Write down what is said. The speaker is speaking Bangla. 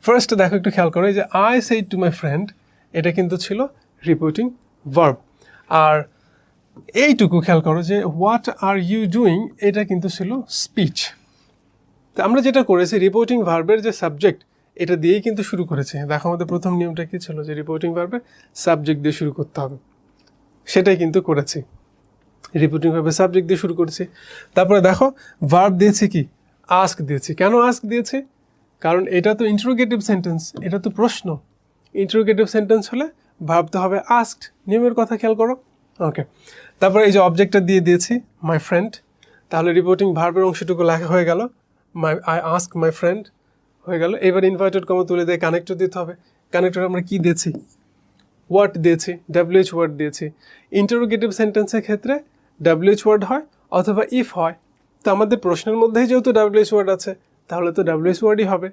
ফার্স্ট দেখো একটু খেয়াল করো, এই যে I said to my friend, এটা কিন্তু ছিল রিপোর্টিং ভার্ব। আর এইটুকু খেয়াল করো যে হোয়াট আর ইউ ডুইং, এটা কিন্তু ছিল স্পিচ। তো আমরা যেটা করেছি, রিপোর্টিং ভার্বের যে সাবজেক্ট, এটা দিয়েই কিন্তু শুরু করেছি। দেখো আমাদের প্রথম নিয়মটা কী ছিল, যে রিপোর্টিং ভার্বের সাবজেক্ট দিয়ে শুরু করতে হবে, সেটাই কিন্তু করেছি। রিপোর্টিং ভার্বের সাবজেক্ট দিয়ে শুরু করেছি। তারপরে দেখো ভার্ব দিয়েছি কি, আস্ক দিয়েছি। কেন আস্ক দিয়েছি? কারণ এটা তো ইন্টারোগেটিভ সেন্টেন্স, এটা তো প্রশ্ন। ইন্টারোগেটিভ সেন্টেন্স হলে ভাবতে হবে আস্কড। নিয়মের কথা খেয়াল করো। ওকে, তারপরে এই যে অবজেক্টটা দিয়ে দিয়েছি মাই ফ্রেন্ড, তাহলে রিপোর্টিং ভার্বের অংশটুকু লেখা হয়ে গেল, আই আস্ক মাই ফ্রেন্ড হয়ে গেল। এবার ইনভার্টেড কমা তুলে দিয়ে কানেক্টর দিতে হবে। কানেক্টর আমরা কি দিয়েছি? ওয়ার্ড দিয়েছি, ডাব্লিউএইচ ওয়ার্ড দিয়েছি। ইন্টারোগেটিভ সেন্টেন্সের ক্ষেত্রে ডাব্লিউএইচ ওয়ার্ড হয় অথবা ইফ হয়। তো আমাদের প্রশ্নের মধ্যেই যেহেতু ডাব্লিউএইচ ওয়ার্ড আছে, তাহলে তো ডাব্লিউএইচ ওয়ার্ডই হবে।